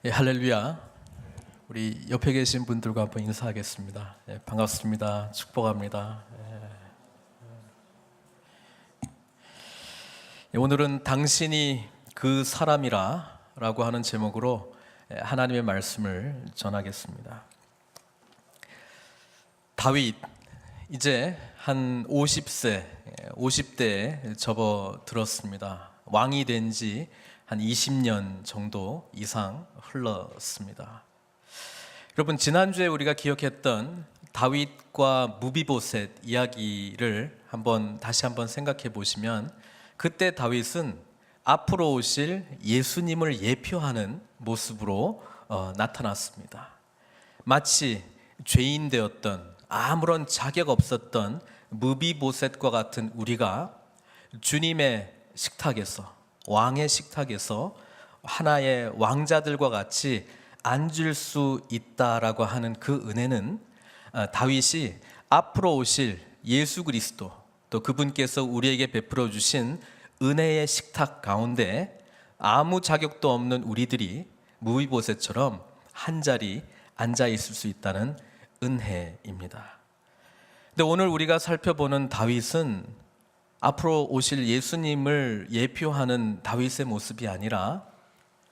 할렐루야. 우리 옆에 계신 분들과 한번 인사하겠습니다. 반갑습니다. 축복합니다. 오늘은 당신이 그 사람이라 라고 하는 제목으로 하나님의 말씀을 전하겠습니다. 다윗, 이제 한 50대에 접어들었습니다. 왕이 된 지 한 20년 정도 이상 흘렀습니다. 여러분, 지난주에 우리가 기억했던 다윗과 무비보셋 이야기를 다시 한번 생각해 보시면, 그때 다윗은 앞으로 오실 예수님을 예표하는 모습으로 나타났습니다. 마치 죄인 되었던, 아무런 자격 없었던 무비보셋과 같은 우리가 주님의 식탁에서, 왕의 식탁에서 하나의 왕자들과 같이 앉을 수 있다라고 하는 그 은혜는 다윗이 앞으로 오실 예수 그리스도, 또 그분께서 우리에게 베풀어 주신 은혜의 식탁 가운데 아무 자격도 없는 우리들이 무비보셋처럼 한 자리 앉아 있을 수 있다는 은혜입니다. 근데 오늘 우리가 살펴보는 다윗은 앞으로 오실 예수님을 예표하는 다윗의 모습이 아니라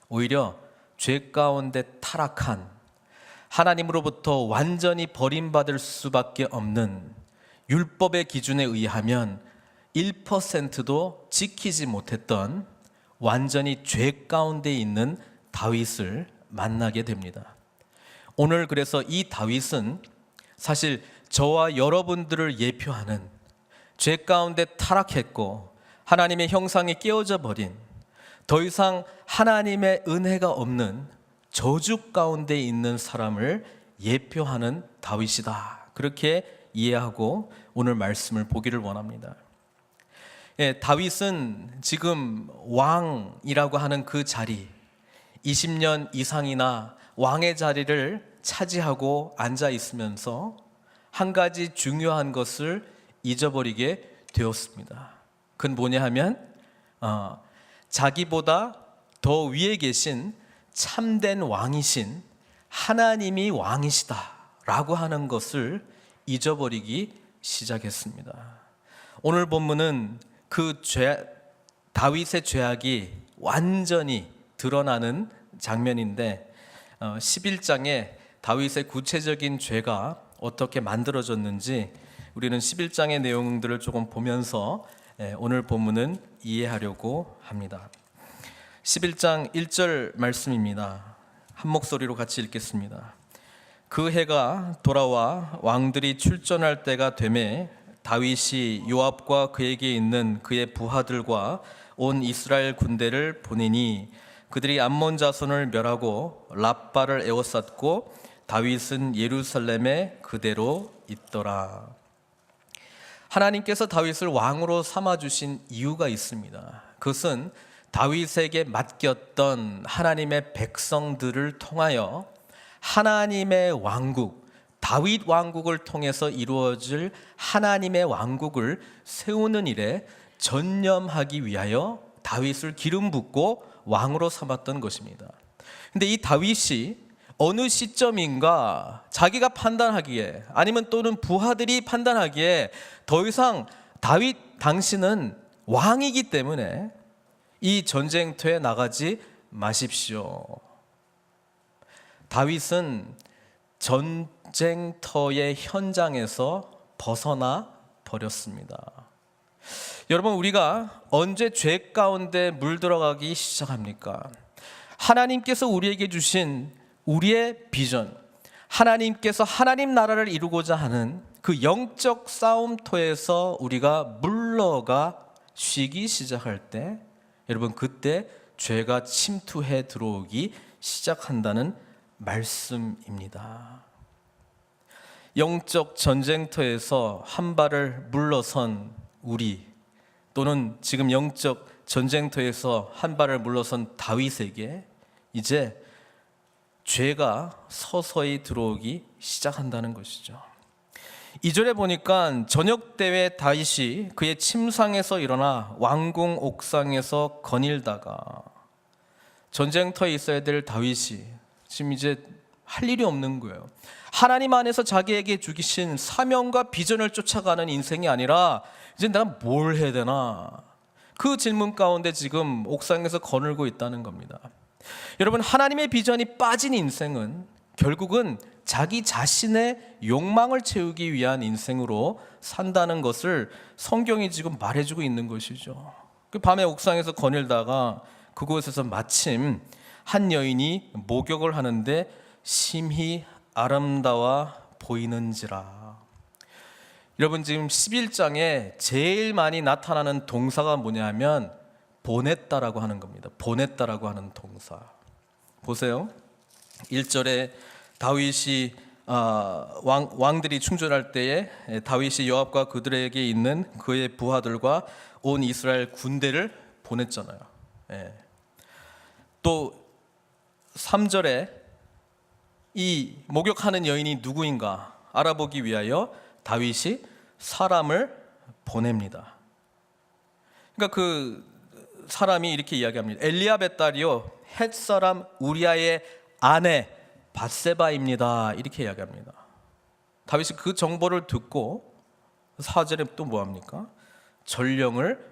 오히려 죄 가운데 타락한, 하나님으로부터 완전히 버림받을 수밖에 없는, 율법의 기준에 의하면 1%도 지키지 못했던 완전히 죄 가운데 있는 다윗을 만나게 됩니다. 오늘 그래서 이 다윗은 사실 저와 여러분들을 예표하는, 죄 가운데 타락했고 하나님의 형상이 깨어져 버린, 더 이상 하나님의 은혜가 없는 저주 가운데 있는 사람을 예표하는 다윗이다, 그렇게 이해하고 오늘 말씀을 보기를 원합니다. 다윗은 지금 왕이라고 하는 그 자리, 20년 이상이나 왕의 자리를 차지하고 앉아 있으면서 한 가지 중요한 것을 잊어버리게 되었습니다. 그건 뭐냐 하면 자기보다 더 위에 계신 참된 왕이신 하나님이 왕이시다 라고 하는 것을 잊어버리기 시작했습니다. 오늘 본문은 그 다윗의 죄악이 완전히 드러나는 장면인데, 11장에 다윗의 구체적인 죄가 어떻게 만들어졌는지 우리는 11장의 내용들을 조금 보면서 오늘 본문은 이해하려고 합니다. 11장 1절 말씀입니다. 한 목소리로 같이 읽겠습니다. 그 해가 돌아와 왕들이 출전할 때가 되매 다윗이 요압과 그에게 있는 그의 부하들과 온 이스라엘 군대를 보내니 그들이 암몬 자손을 멸하고 랍바를 에워쌌고 다윗은 예루살렘에 그대로 있더라. 하나님께서 다윗을 왕으로 삼아주신 이유가 있습니다. 그것은 다윗에게 맡겼던 하나님의 백성들을 통하여 하나님의 왕국, 다윗 왕국을 통해서 이루어질 하나님의 왕국을 세우는 일에 전념하기 위하여 다윗을 기름 붓고 왕으로 삼았던 것입니다. 근데 이 다윗이 어느 시점인가 자기가 판단하기에, 아니면 또는 부하들이 판단하기에 더 이상 다윗 당신은 왕이기 때문에 이 전쟁터에 나가지 마십시오. 다윗은 전쟁터의 현장에서 벗어나 버렸습니다. 여러분, 우리가 언제 죄 가운데 물들어가기 시작합니까? 하나님께서 우리에게 주신 우리의 비전, 하나님께서 하나님 나라를 이루고자 하는 그 영적 싸움터에서 우리가 물러가 쉬기 시작할 때, 여러분, 그때 죄가 침투해 들어오기 시작한다는 말씀입니다. 영적 전쟁터에서 한 발을 물러선 우리, 또는 지금 영적 전쟁터에서 한 발을 물러선 다윗에게 이제 죄가 서서히 들어오기 시작한다는 것이죠. 2절에 보니까 저녁 때에 다윗이 그의 침상에서 일어나 왕궁 옥상에서 거닐다가, 전쟁터에 있어야 될 다윗이 지금 이제 할 일이 없는 거예요. 하나님 안에서 자기에게 주신 사명과 비전을 쫓아가는 인생이 아니라 이제 내가 뭘 해야 되나, 그 질문 가운데 지금 옥상에서 거닐고 있다는 겁니다. 여러분, 하나님의 비전이 빠진 인생은 결국은 자기 자신의 욕망을 채우기 위한 인생으로 산다는 것을 성경이 지금 말해주고 있는 것이죠. 그 밤에 옥상에서 거닐다가 그곳에서 마침 한 여인이 목욕을 하는데 심히 아름다워 보이는지라. 여러분, 지금 11장에 제일 많이 나타나는 동사가 뭐냐면 보냈다라고 하는 겁니다. 보냈다라고 하는 동사. 보세요. 1절에 다윗이 왕들이 충돌할 때에 다윗이 요압과 그들에게 있는 그의 부하들과 온 이스라엘 군대를 보냈잖아요. 또 3절에 이 목욕하는 여인이 누구인가 알아보기 위하여 다윗이 사람을 보냅니다. 그러니까 그 사람이 이렇게 이야기합니다. 엘리압의 딸이요 헷 사람 우리아의 아내 밧세바입니다. 이렇게 이야기합니다. 다윗이 그 정보를 듣고 4절에 또 뭐합니까? 전령을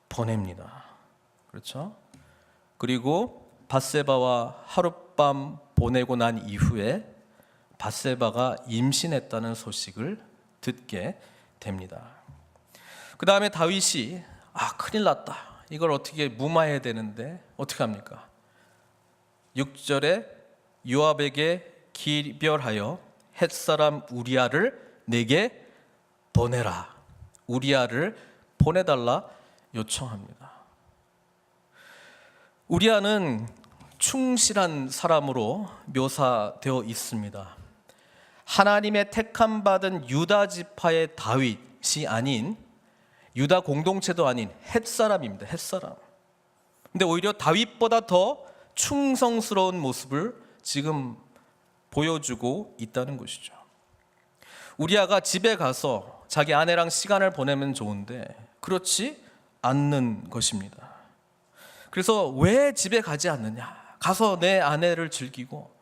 보냅니다. 그렇죠? 그리고 밧세바와 하룻밤 보내고 난 이후에 밧세바가 임신했다는 소식을 듣게 됩니다. 그 다음에 다윗이 큰일 났다, 이걸 어떻게 무마해야 되는데 어떻게 합니까? 6절에 요압에게 기별하여 헷사람 우리아를 내게 보내라. 우리아를 보내달라 요청합니다. 우리아는 충실한 사람으로 묘사되어 있습니다. 하나님의 택함 받은 유다 지파의 다윗이 아닌, 유다 공동체도 아닌 헷사람입니다. 헷사람. 근데 오히려 다윗보다 더 충성스러운 모습을 지금 보여주고 있다는 것이죠. 우리아가 집에 가서 자기 아내랑 시간을 보내면 좋은데 그렇지 않는 것입니다. 그래서 왜 집에 가지 않느냐, 가서 내 아내를 즐기고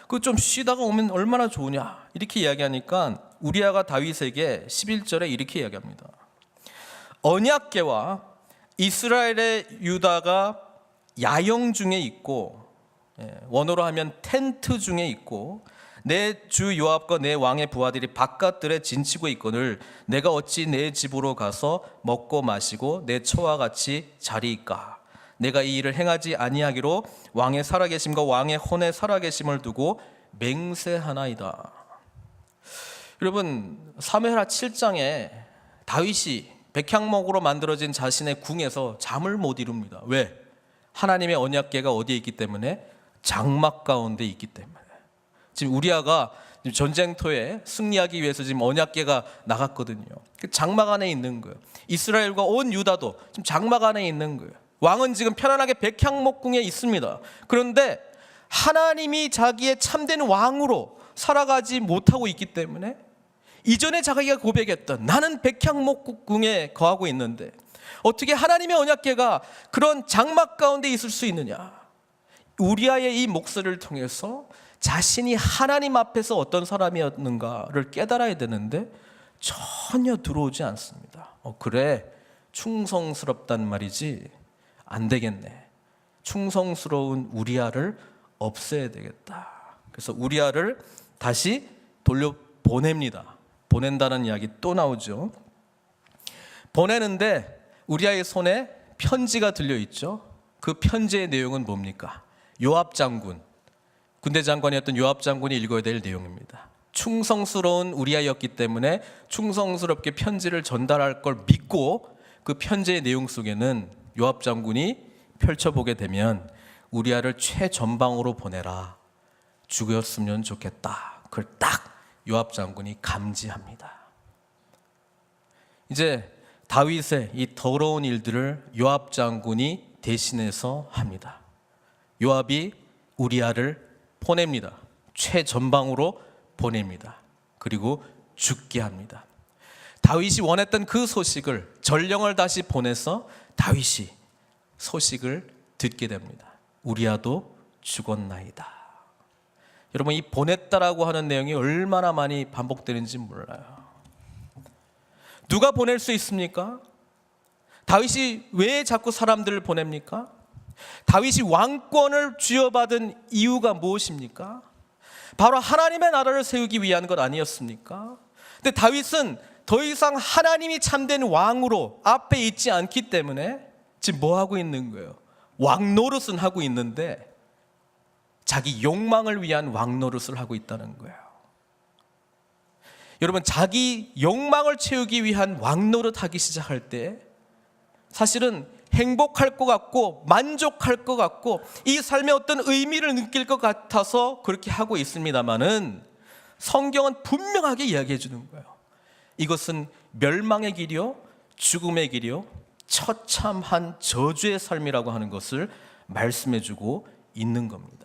그 좀 쉬다가 오면 얼마나 좋으냐, 이렇게 이야기하니까 우리아가 다윗에게 11절에 이렇게 이야기합니다. 언약궤와 이스라엘의 유다가 야영 중에 있고, 원어로 하면 텐트 중에 있고, 내 주 요압과 내 왕의 부하들이 바깥들에 진치고 있거늘 내가 어찌 내 집으로 가서 먹고 마시고 내 처와 같이 자리이까. 내가 이 일을 행하지 아니하기로 왕의 살아계심과 왕의 혼의 살아계심을 두고 맹세하나이다. 여러분, 사무엘하 7장에 다윗이 백향목으로 만들어진 자신의 궁에서 잠을 못 이룹니다. 왜? 하나님의 언약궤가 어디에 있기 때문에? 장막 가운데 있기 때문에. 지금 우리아가 전쟁터에 승리하기 위해서 지금 언약궤가 나갔거든요. 그 장막 안에 있는 거예요. 이스라엘과 온 유다도 지금 장막 안에 있는 거예요. 왕은 지금 편안하게 백향목궁에 있습니다. 그런데 하나님이 자기의 참된 왕으로 살아가지 못하고 있기 때문에 이전에 자기가 고백했던 나는 백향목궁에 거하고 있는데 어떻게 하나님의 언약궤가 그런 장막 가운데 있을 수 있느냐. 우리아의 이 목소리를 통해서 자신이 하나님 앞에서 어떤 사람이었는가를 깨달아야 되는데 전혀 들어오지 않습니다. 그래, 충성스럽단 말이지. 안 되겠네. 충성스러운 우리아를 없애야 되겠다. 그래서 우리아를 다시 돌려보냅니다. 보낸다는 이야기 또 나오죠. 보내는데 우리아의 손에 편지가 들려있죠. 그 편지의 내용은 뭡니까? 요압 장군, 군대 장관이었던 요압 장군이 읽어야 될 내용입니다. 충성스러운 우리아였기 때문에 충성스럽게 편지를 전달할 걸 믿고 그 편지의 내용 속에는 요압 장군이 펼쳐보게 되면 우리아를 최전방으로 보내라. 죽였으면 좋겠다. 그걸 딱 요압 장군이 감지합니다. 이제 다윗의 이 더러운 일들을 요압 장군이 대신해서 합니다. 요압이 우리아를 보냅니다. 최전방으로 보냅니다. 그리고 죽게 합니다. 다윗이 원했던 그 소식을 전령을 다시 보내서 다윗이 소식을 듣게 됩니다. 우리아도 죽었나이다. 여러분, 이 보냈다라고 하는 내용이 얼마나 많이 반복되는지 몰라요. 누가 보낼 수 있습니까? 다윗이 왜 자꾸 사람들을 보냅니까? 다윗이 왕권을 쥐어받은 이유가 무엇입니까? 바로 하나님의 나라를 세우기 위한 것 아니었습니까? 근데 다윗은 더 이상 하나님이 참된 왕으로 앞에 있지 않기 때문에 지금 뭐 하고 있는 거예요? 왕 노릇은 하고 있는데 자기 욕망을 위한 왕 노릇을 하고 있다는 거예요. 여러분, 자기 욕망을 채우기 위한 왕 노릇 하기 시작할 때 사실은 행복할 것 같고 만족할 것 같고 이 삶에 어떤 의미를 느낄 것 같아서 그렇게 하고 있습니다만은 성경은 분명하게 이야기해 주는 거예요. 이것은 멸망의 길이요, 죽음의 길이요, 처참한 저주의 삶이라고 하는 것을 말씀해 주고 있는 겁니다.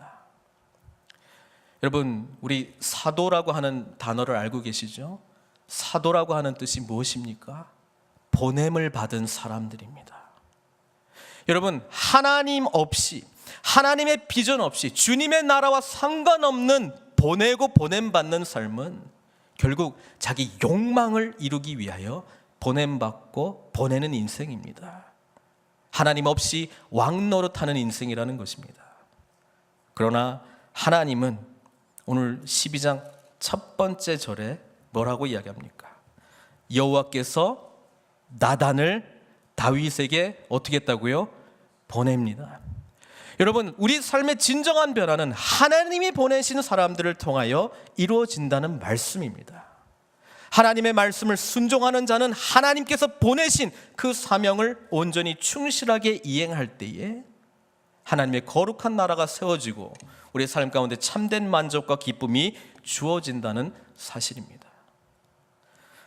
여러분, 우리 사도라고 하는 단어를 알고 계시죠? 사도라고 하는 뜻이 무엇입니까? 보냄을 받은 사람들입니다. 여러분, 하나님 없이, 하나님의 비전 없이 주님의 나라와 상관없는 보내고 보냄받는 삶은 결국 자기 욕망을 이루기 위하여 보냄받고 보내는 인생입니다. 하나님 없이 왕 노릇하는 인생이라는 것입니다. 그러나 하나님은 오늘 12장 첫 번째 절에 뭐라고 이야기합니까? 여호와께서 나단을 다윗에게 어떻게 했다고요? 보냅니다. 여러분, 우리 삶의 진정한 변화는 하나님이 보내신 사람들을 통하여 이루어진다는 말씀입니다. 하나님의 말씀을 순종하는 자는 하나님께서 보내신 그 사명을 온전히 충실하게 이행할 때에 하나님의 거룩한 나라가 세워지고 우리의 삶 가운데 참된 만족과 기쁨이 주어진다는 사실입니다.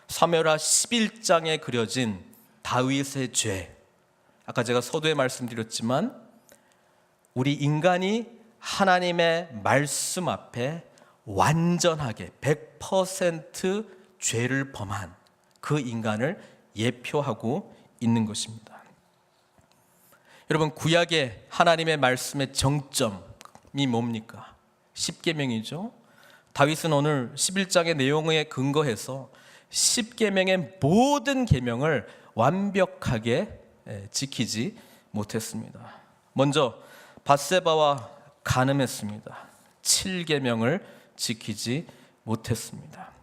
사무엘하 11장에 그려진 다윗의 죄, 아까 제가 서두에 말씀드렸지만 우리 인간이 하나님의 말씀 앞에 완전하게 100% 죄를 범한 그 인간을 예표하고 있는 것입니다. 여러분, 구약의 하나님의 말씀의 정점이 뭡니까? 십계명이죠. 다윗은 오늘 11장의 내용에 근거해서 십계명의 모든 계명을 완벽하게 지키지 못했습니다. 먼저 밧세바와 간음했습니다. 7계명을 지키지 못했습니다.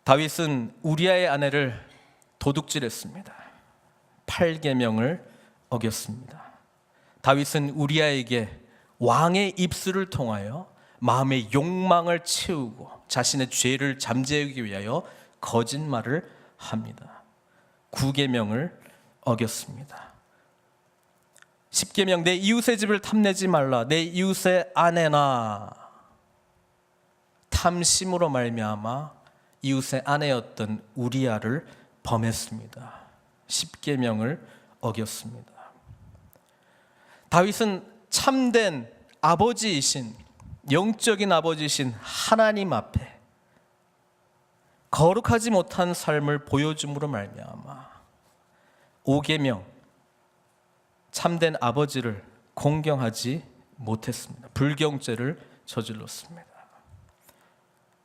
다윗은 우리아의 아내를 도둑질했습니다. 8계명을 어겼습니다. 다윗은 우리아에게 왕의 입술을 통하여 마음의 욕망을 채우고 자신의 죄를 잠재우기 위하여 거짓말을 합니다. 9계명을 어겼습니다. 10계명, 내 이웃의 집을 탐내지 말라. 내 이웃의 아내나 탐심으로 말미암아 이웃의 아내였던 우리아를 범했습니다. 10계명을 어겼습니다. 다윗은 참된 아버지이신, 영적인 아버지이신 하나님 앞에 거룩하지 못한 삶을 보여줌으로 말미암아 5계명, 참된 아버지를 공경하지 못했습니다. 불경죄를 저질렀습니다.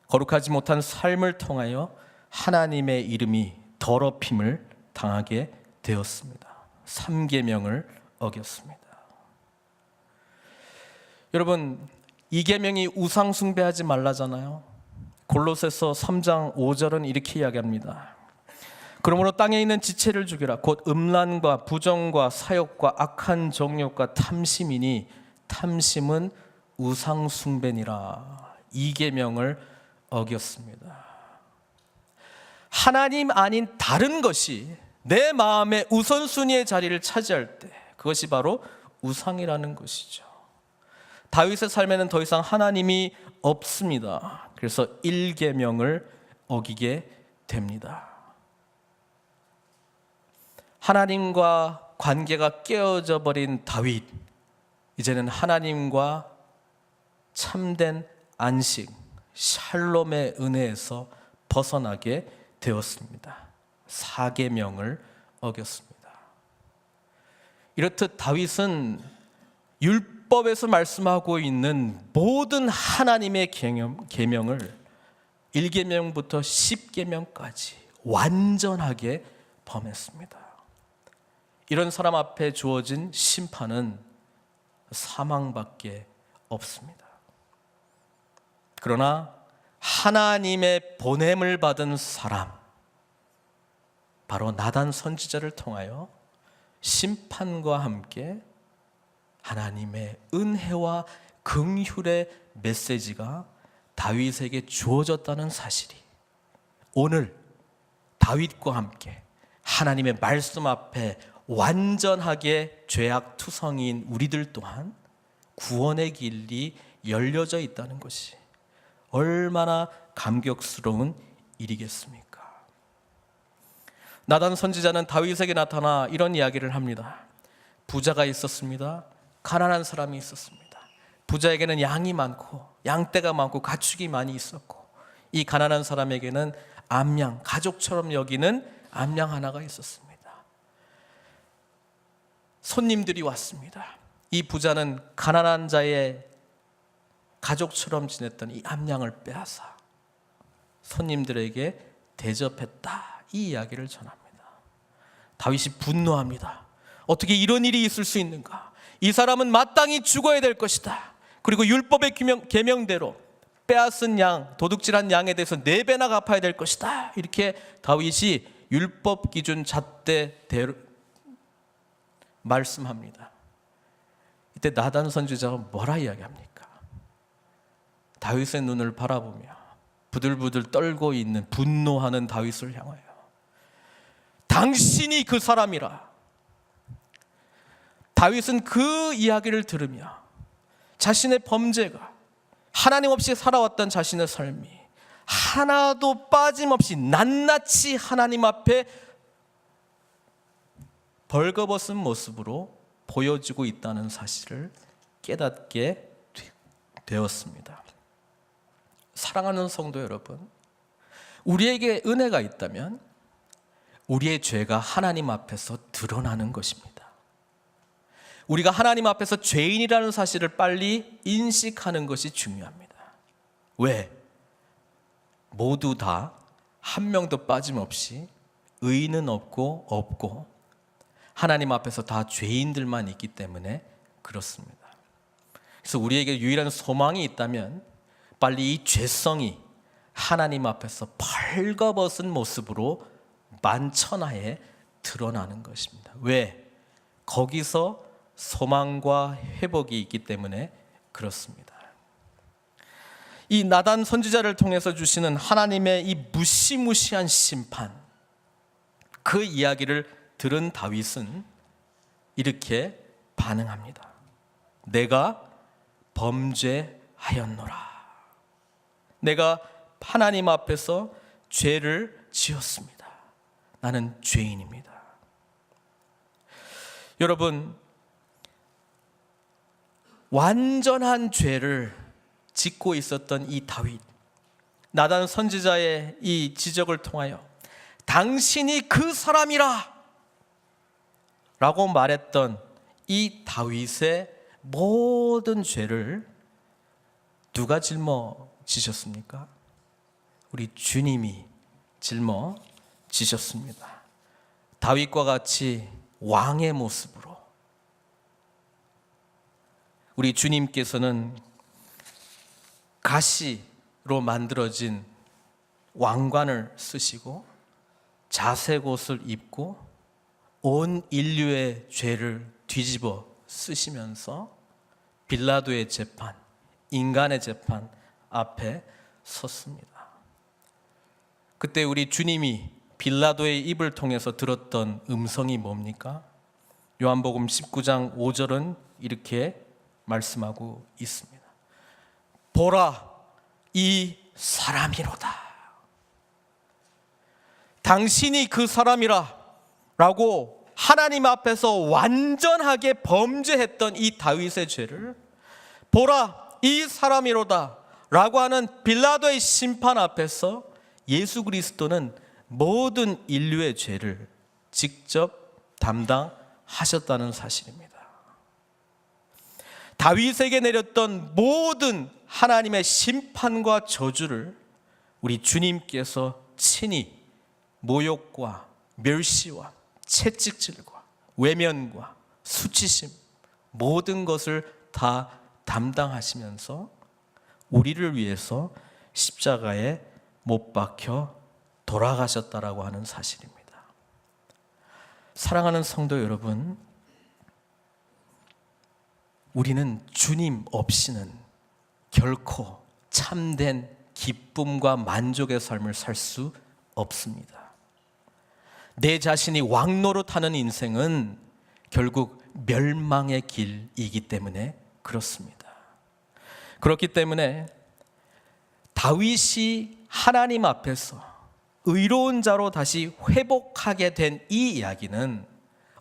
거룩하지 못한 삶을 통하여 하나님의 이름이 더럽힘을 당하게 되었습니다. 3계명을 어겼습니다. 여러분, 이 계명이 우상 숭배하지 말라잖아요. 골로새서 3장 5절은 이렇게 이야기합니다. 그러므로 땅에 있는 지체를 죽이라. 곧 음란과 부정과 사욕과 악한 정욕과 탐심이니 탐심은 우상 숭배니라. 이 계명을 어겼습니다. 하나님 아닌 다른 것이 내 마음의 우선순위의 자리를 차지할 때 그것이 바로 우상이라는 것이죠. 다윗의 삶에는 더 이상 하나님이 없습니다. 그래서 1계명을 어기게 됩니다. 하나님과 관계가 깨어져 버린 다윗, 이제는 하나님과 참된 안식, 샬롬의 은혜에서 벗어나게 되었습니다. 4계명을 어겼습니다. 이렇듯 다윗은 율법에서 말씀하고 있는 모든 하나님의 계명을 1계명부터 10계명까지 완전하게 범했습니다. 이런 사람 앞에 주어진 심판은 사망밖에 없습니다. 그러나 하나님의 보냄을 받은 사람, 바로 나단 선지자를 통하여 심판과 함께 하나님의 은혜와 긍휼의 메시지가 다윗에게 주어졌다는 사실이 오늘 다윗과 함께 하나님의 말씀 앞에 완전하게 죄악투성이인 우리들 또한 구원의 길이 열려져 있다는 것이 얼마나 감격스러운 일이겠습니까? 나단 선지자는 다윗에게 나타나 이런 이야기를 합니다. 부자가 있었습니다. 가난한 사람이 있었습니다. 부자에게는 양이 많고 양떼가 많고 가축이 많이 있었고, 이 가난한 사람에게는 암양, 가족처럼 여기는 암양 하나가 있었습니다. 손님들이 왔습니다. 이 부자는 가난한 자의 가족처럼 지냈던 이 암양을 빼앗아 손님들에게 대접했다, 이 이야기를 전합니다. 다윗이 분노합니다. 어떻게 이런 일이 있을 수 있는가? 이 사람은 마땅히 죽어야 될 것이다. 그리고 율법의 계명대로 빼앗은 양, 도둑질한 양에 대해서 4배나 갚아야 될 것이다. 이렇게 다윗이 율법 기준 잣대대로 말씀합니다. 이때 나단 선지자가 뭐라 이야기합니까? 다윗의 눈을 바라보며 부들부들 떨고 있는 분노하는 다윗을 향하여 당신이 그 사람이라. 다윗은 그 이야기를 들으며 자신의 범죄가, 하나님 없이 살아왔던 자신의 삶이 하나도 빠짐없이 낱낱이 하나님 앞에 벌거벗은 모습으로 보여지고 있다는 사실을 깨닫게 되었습니다. 사랑하는 성도 여러분, 우리에게 은혜가 있다면 우리의 죄가 하나님 앞에서 드러나는 것입니다. 우리가 하나님 앞에서 죄인이라는 사실을 빨리 인식하는 것이 중요합니다. 왜? 모두 다 한 명도 빠짐없이 의인은 없고 하나님 앞에서 다 죄인들만 있기 때문에 그렇습니다. 그래서 우리에게 유일한 소망이 있다면 빨리 이 죄성이 하나님 앞에서 벌거벗은 모습으로 만천하에 드러나는 것입니다. 왜? 거기서 소망과 회복이 있기 때문에 그렇습니다. 이 나단 선지자를 통해서 주시는 하나님의 이 무시무시한 심판, 그 이야기를 들은 다윗은 이렇게 반응합니다. 내가 범죄하였노라. 내가 하나님 앞에서 죄를 지었습니다. 나는 죄인입니다. 여러분, 완전한 죄를 짓고 있었던 이 다윗, 나단 선지자의 이 지적을 통하여 당신이 그 사람이라 라고 말했던 이 다윗의 모든 죄를 누가 짊어지셨습니까? 우리 주님이 짊어지셨습니다. 다윗과 같이 왕의 모습으로 우리 주님께서는 가시로 만들어진 왕관을 쓰시고 자색 옷을 입고 온 인류의 죄를 뒤집어 쓰시면서 빌라도의 재판, 인간의 재판 앞에 섰습니다. 그때 우리 주님이 빌라도의 입을 통해서 들었던 음성이 뭡니까? 요한복음 19장 5절은 이렇게 말씀하고 있습니다. 보라, 이 사람이로다. 당신이 그 사람이라 라고 하나님 앞에서 완전하게 범죄했던 이 다윗의 죄를 보라, 이 사람이로다 라고 하는 빌라도의 심판 앞에서 예수 그리스도는 모든 인류의 죄를 직접 담당하셨다는 사실입니다. 다윗에게 내렸던 모든 하나님의 심판과 저주를 우리 주님께서 친히 모욕과 멸시와 채찍질과 외면과 수치심 모든 것을 다 담당하시면서 우리를 위해서 십자가에 못 박혀 돌아가셨다라고 하는 사실입니다. 사랑하는 성도 여러분, 우리는 주님 없이는 결코 참된 기쁨과 만족의 삶을 살 수 없습니다. 내 자신이 왕노릇하는 인생은 결국 멸망의 길이기 때문에 그렇습니다. 그렇기 때문에 다윗이 하나님 앞에서 의로운 자로 다시 회복하게 된 이 이야기는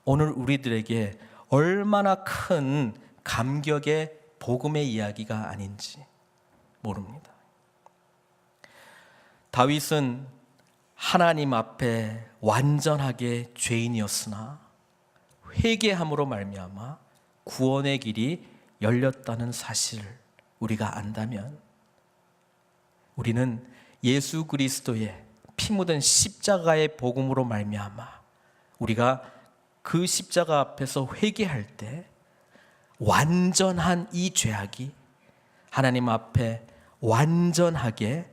오늘 우리들에게 얼마나 큰 감격의 복음의 이야기가 아닌지 모릅니다. 다윗은 하나님 앞에 완전하게 죄인이었으나 회개함으로 말미암아 구원의 길이 열렸다는 사실을 우리가 안다면 우리는 예수 그리스도의 피 묻은 십자가의 복음으로 말미암아 우리가 그 십자가 앞에서 회개할 때 완전한 이 죄악이 하나님 앞에 완전하게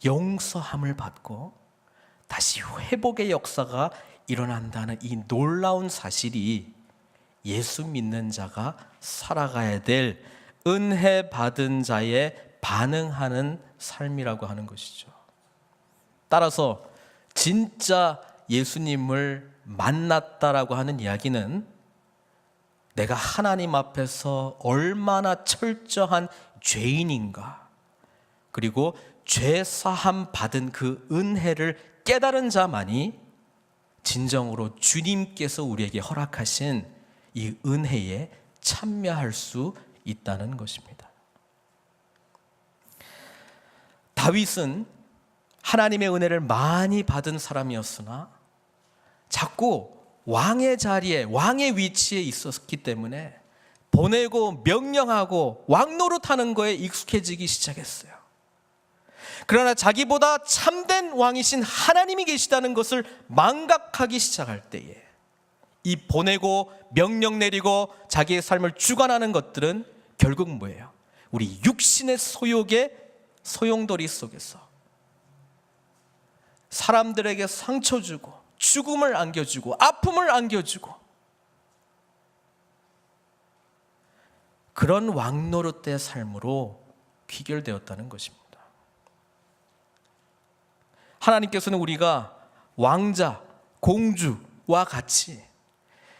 용서함을 받고 다시 회복의 역사가 일어난다는 이 놀라운 사실이 예수 믿는 자가 살아가야 될 은혜 받은 자의 반응하는 삶이라고 하는 것이죠. 따라서 진짜 예수님을 만났다라고 하는 이야기는 내가 하나님 앞에서 얼마나 철저한 죄인인가, 그리고 죄 사함 받은 그 은혜를 깨달은 자만이 진정으로 주님께서 우리에게 허락하신 이 은혜에 참여할 수 있다는 것입니다. 다윗은 하나님의 은혜를 많이 받은 사람이었으나 자꾸 왕의 자리에, 왕의 위치에 있었기 때문에 보내고 명령하고 왕노릇하는 거에 익숙해지기 시작했어요. 그러나 자기보다 참된 왕이신 하나님이 계시다는 것을 망각하기 시작할 때에 이 보내고 명령 내리고 자기의 삶을 주관하는 것들은 결국 뭐예요? 우리 육신의 소욕의 소용돌이 속에서 사람들에게 상처 주고 죽음을 안겨주고 아픔을 안겨주고 그런 왕노릇의 삶으로 귀결되었다는 것입니다. 하나님께서는 우리가 왕자, 공주와 같이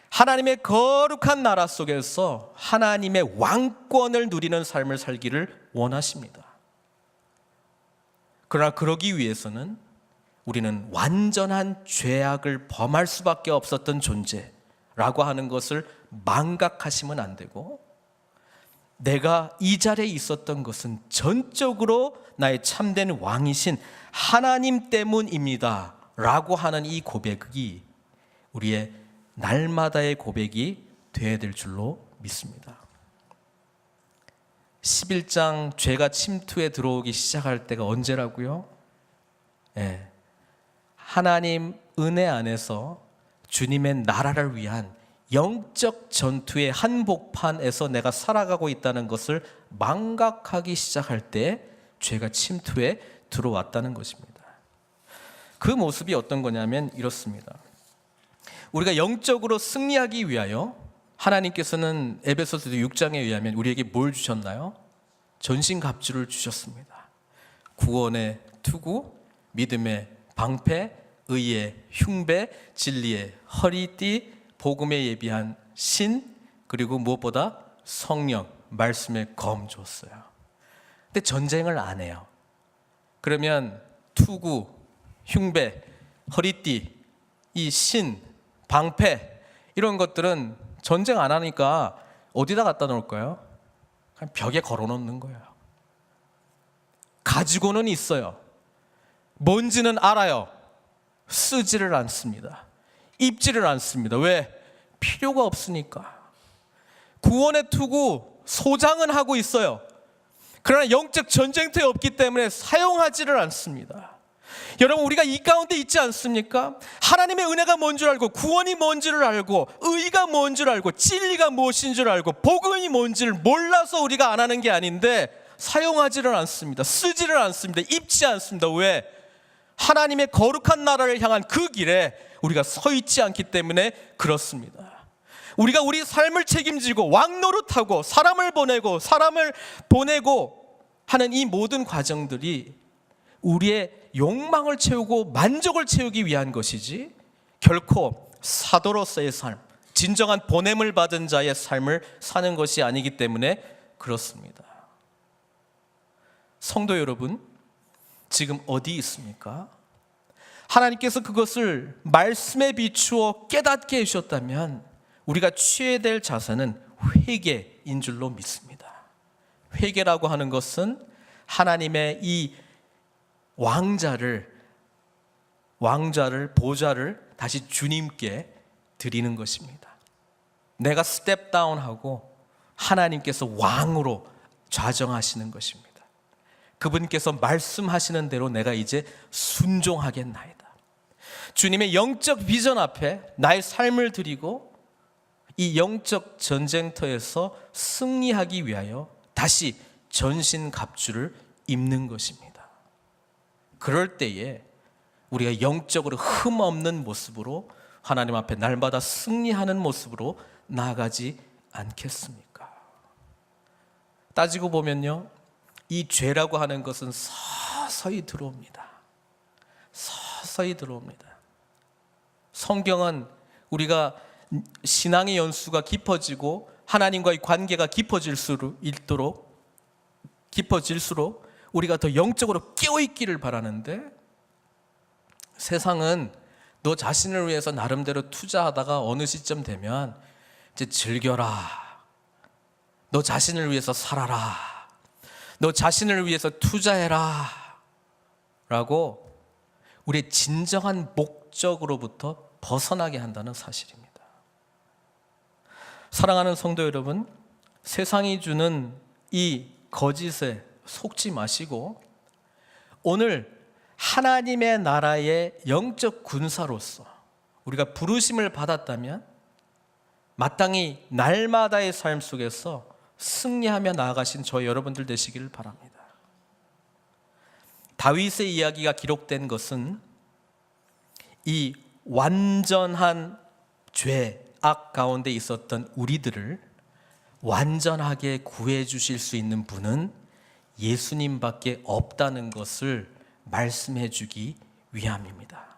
하나님의 거룩한 나라 속에서 하나님의 왕권을 누리는 삶을 살기를 원하십니다. 그러나 그러기 위해서는 우리는 완전한 죄악을 범할 수밖에 없었던 존재라고 하는 것을 망각하시면 안 되고, 내가 이 자리에 있었던 것은 전적으로 나의 참된 왕이신 하나님 때문입니다 라고 하는 이 고백이 우리의 날마다의 고백이 되어야 될 줄로 믿습니다. 11장 죄가 침투에 들어오기 시작할 때가 언제라고요? 하나님 은혜 안에서 주님의 나라를 위한 영적 전투의 한복판에서 내가 살아가고 있다는 것을 망각하기 시작할 때 죄가 침투에 들어왔다는 것입니다. 그 모습이 어떤 거냐면 이렇습니다. 우리가 영적으로 승리하기 위하여 하나님께서는 에베소서 6장에 의하면 우리에게 뭘 주셨나요? 전신갑주를 주셨습니다. 구원의 투구, 믿음의 방패, 의의 흉배, 진리의 허리띠, 복음에 예비한 신, 그리고 무엇보다 성령, 말씀의 검 줬어요. 근데 전쟁을 안 해요. 그러면 투구, 흉배, 허리띠, 이 신, 방패 이런 것들은 전쟁 안 하니까 어디다 갖다 놓을까요? 그냥 벽에 걸어 놓는 거예요. 가지고는 있어요. 뭔지는 알아요. 쓰지를 않습니다. 입지를 않습니다. 왜? 필요가 없으니까. 구원의 투구 소장은 하고 있어요. 그러나 영적 전쟁터에 없기 때문에 사용하지를 않습니다. 여러분, 우리가 이 가운데 있지 않습니까? 하나님의 은혜가 뭔 줄 알고, 구원이 뭔 줄 알고, 의가 뭔 줄 알고, 진리가 무엇인 줄 알고, 복음이 뭔지를 몰라서 우리가 안 하는 게 아닌데 사용하지를 않습니다. 쓰지를 않습니다. 입지 않습니다. 왜? 하나님의 거룩한 나라를 향한 그 길에 우리가 서 있지 않기 때문에 그렇습니다. 우리가 우리 삶을 책임지고 왕노릇하고 사람을 보내고 하는 이 모든 과정들이 우리의 욕망을 채우고 만족을 채우기 위한 것이지 결코 사도로서의 삶, 진정한 보냄을 받은 자의 삶을 사는 것이 아니기 때문에 그렇습니다. 성도 여러분, 지금 어디 있습니까? 하나님께서 그것을 말씀에 비추어 깨닫게 해주셨다면 우리가 취해야 될 자세는 회개인 줄로 믿습니다. 회개라고 하는 것은 하나님의 이 보좌를 다시 주님께 드리는 것입니다. 내가 스텝 다운하고 하나님께서 왕으로 좌정하시는 것입니다. 그분께서 말씀하시는 대로 내가 이제 순종하겠나이다. 주님의 영적 비전 앞에 나의 삶을 드리고 이 영적 전쟁터에서 승리하기 위하여 다시 전신갑주를 입는 것입니다. 그럴 때에 우리가 영적으로 흠없는 모습으로 하나님 앞에 날마다 승리하는 모습으로 나아가지 않겠습니까? 따지고 보면요, 이 죄라고 하는 것은 서서히 들어옵니다. 서서히 들어옵니다. 성경은 우리가 신앙의 연수가 깊어지고 하나님과의 관계가 깊어질수록 우리가 더 영적으로 깨어있기를 바라는데, 세상은 너 자신을 위해서 나름대로 투자하다가 어느 시점 되면 이제 즐겨라, 너 자신을 위해서 살아라, 너 자신을 위해서 투자해라 라고 우리의 진정한 목적으로부터 벗어나게 한다는 사실입니다. 사랑하는 성도 여러분, 세상이 주는 이 거짓에 속지 마시고 오늘 하나님의 나라의 영적 군사로서 우리가 부르심을 받았다면 마땅히 날마다의 삶 속에서 승리하며 나아가신 저희 여러분들 되시기를 바랍니다. 다윗의 이야기가 기록된 것은 이 완전한 죄, 악 가운데 있었던 우리들을 완전하게 구해 주실 수 있는 분은 예수님밖에 없다는 것을 말씀해 주기 위함입니다.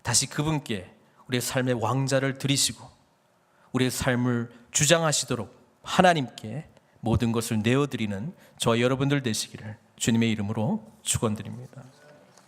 다시 그분께 우리의 삶의 왕자를 드리시고 우리의 삶을 주장하시도록 하나님께 모든 것을 내어드리는 저와 여러분들 되시기를 주님의 이름으로 축원드립니다.